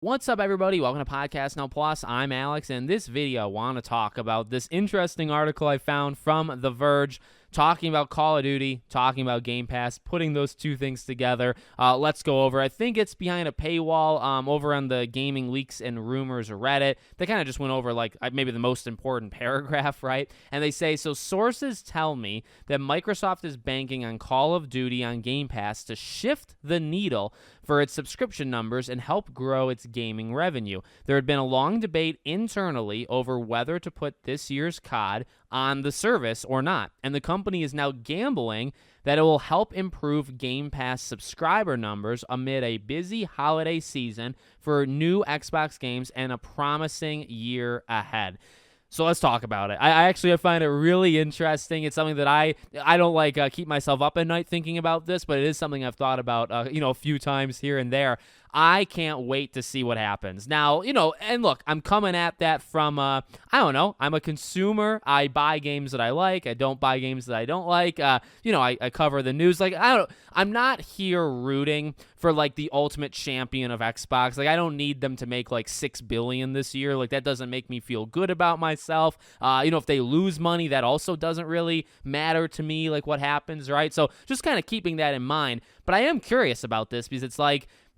What's up, everybody? Welcome to Podcast Now Plus. I'm Alex, and this video I want to talk about this interesting article I found from The Verge talking about Call of Duty, talking about Game Pass, putting those two things together. Let's go over. I think it's behind a paywall over on the Gaming Leaks and Rumors Reddit. They kind of just went over like maybe the most important paragraph, right? And they say, so sources tell me that Microsoft is banking on Call of Duty on Game Pass to shift the needle for its subscription numbers and help grow its gaming revenue. There had been a long debate internally over whether to put this year's COD on the service or not, and the company is now gambling that it will help improve Game Pass subscriber numbers amid a busy holiday season for new Xbox games and a promising year ahead. So let's talk about it. I find it really interesting. It's something that I don't keep myself up at night thinking about this, but it is something I've thought about a few times here and there. I can't wait to see what happens. Now, and look, I'm coming at that from, I'm a consumer. I buy games that I like. I don't buy games that I don't like. I cover the news. I'm not here rooting for, the ultimate champion of Xbox. I don't need them to make, $6 billion this year. That doesn't make me feel good about myself. If they lose money, that also doesn't really matter to me, what happens, right? So just kind of keeping that in mind. But I am curious about this because it's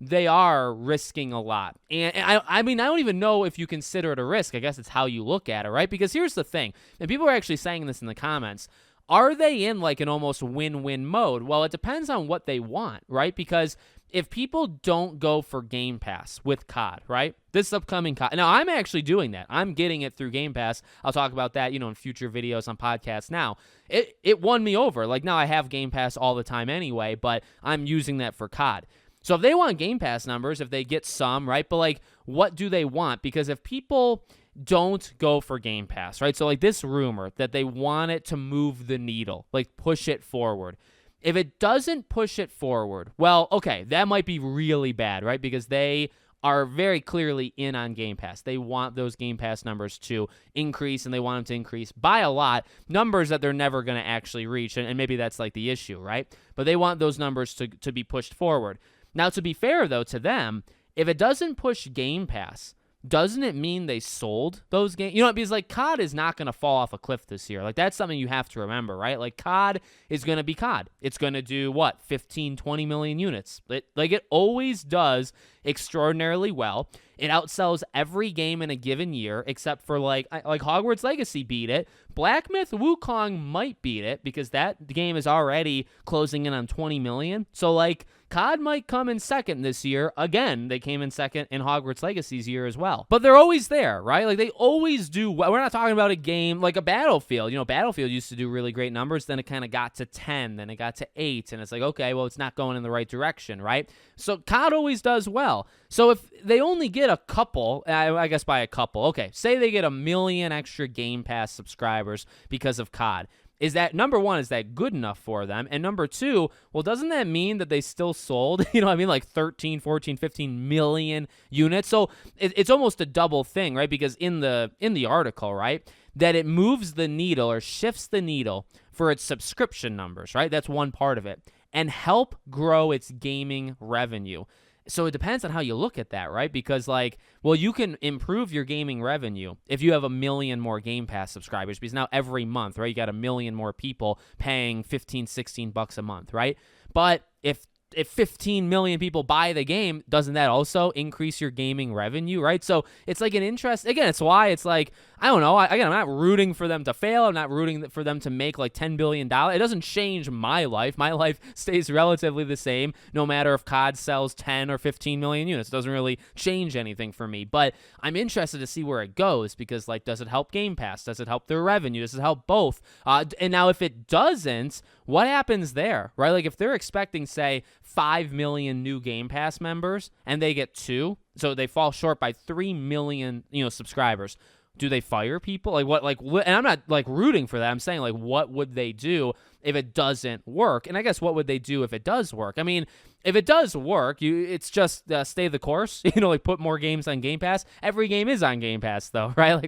they are risking a lot. And I don't even know if you consider it a risk. I guess it's how you look at it, right? Because here's the thing, and people are actually saying this in the comments. Are they in an almost win-win mode? Well, it depends on what they want, right? Because if people don't go for Game Pass with COD, right? This upcoming COD. Now, I'm actually doing that. I'm getting it through Game Pass. I'll talk about that, in future videos on podcasts now. It won me over. Now I have Game Pass all the time anyway, but I'm using that for COD. So if they want Game Pass numbers, if they get some, right? But what do they want? Because if people don't go for Game Pass, right? So this rumor that they want it to move the needle, push it forward. If it doesn't push it forward, well, okay, that might be really bad, right? Because they are very clearly in on Game Pass. They want those Game Pass numbers to increase, and they want them to increase by a lot, numbers that they're never going to actually reach, and maybe that's the issue, right? But they want those numbers to be pushed forward. Now, to be fair, though, to them, if it doesn't push Game Pass, doesn't it mean they sold those games? Because COD is not going to fall off a cliff this year. That's something you have to remember, right? COD is going to be COD. It's going to do, 15, 20 million units. It always does extraordinarily well. It outsells every game in a given year, except for, Hogwarts Legacy beat it. Black Myth Wukong might beat it, because that game is already closing in on 20 million. So, COD might come in second this year. Again, they came in second in Hogwarts Legacy's year as well. But they're always there, right? They always do well. We're not talking about a game like a Battlefield. Battlefield used to do really great numbers. Then it kind of got to 10. Then it got to 8. And it's okay, well, it's not going in the right direction, right? So COD always does well. So if they only get a couple, I guess by a couple, okay, say they get 1 million extra Game Pass subscribers because of COD. Is that, number one, is that good enough for them? And number two, well, doesn't that mean that they still sold, 13, 14, 15 million units? So it's almost a double thing, right? Because in the article, right, that it moves the needle or shifts the needle for its subscription numbers, right? That's one part of it. And help grow its gaming revenue. So it depends on how you look at that, right? Because, you can improve your gaming revenue if you have 1 million more Game Pass subscribers, because now every month, right, you got 1 million more people paying $15, $16 a month, right? But if 15 million people buy the game, doesn't that also increase your gaming revenue, right? So it's an interest. Again, it's why it's I don't know. I'm not rooting for them to fail. I'm not rooting for them to make $10 billion. It doesn't change my life. My life stays relatively the same, no matter if COD sells 10 or 15 million units. It doesn't really change anything for me. But I'm interested to see where it goes, because does it help Game Pass? Does it help their revenue? Does it help both? And now if it doesn't, what happens there, right? If they're expecting, say, 5 million new Game Pass members and they get 2, so they fall short by 3 million, subscribers. Do they fire people? And I'm not rooting for that. I'm saying what would they do if it doesn't work? And I guess what would they do if it does work? I mean, if it does work, it's just stay the course. Put more games on Game Pass. Every game is on Game Pass, though, right?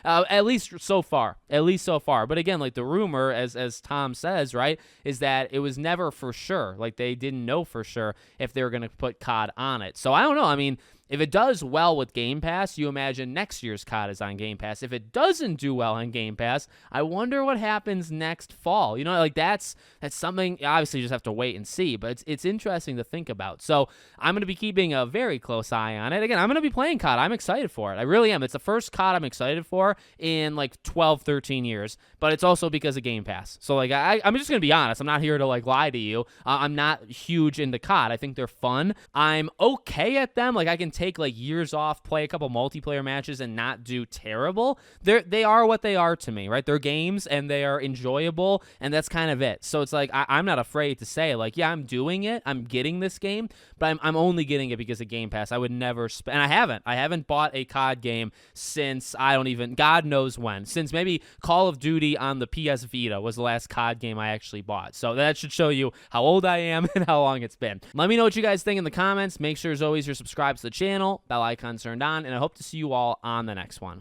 At least so far. But again, the rumor, as Tom says, right, is that it was never for sure. They didn't know for sure if they were going to put COD on it. So I don't know. I mean, If it does well with Game Pass, you imagine next year's COD is on Game Pass. If it doesn't do well on Game Pass, I wonder what happens next fall. You know, like that's something, obviously you just have to wait and see, but it's interesting to think about. So I'm going to be keeping a very close eye on it. Again, I'm going to be playing COD. I'm excited for it. I really am. It's the first COD I'm excited for in like 12, 13 years, but it's also because of Game Pass. So like I'm just going to be honest. I'm not here to like lie to you. I'm not huge into COD. I think they're fun. I'm okay at them. Like I can take like years off, play a couple multiplayer matches and not do terrible. They are what they are to me, right? They're games and they are enjoyable, and that's kind of it. So it's like I'm not afraid to say like, yeah, I'm doing it. I'm getting this game, but I'm only getting it because of Game Pass. I would never spend, and I haven't bought a COD game since God knows when. Since maybe Call of Duty on the PS Vita was the last COD game I actually bought. So that should show you how old I am and how long it's been. Let me know what you guys think in the comments. Make sure as always you're subscribed to the channel, bell icon turned on, and I hope to see you all on the next one.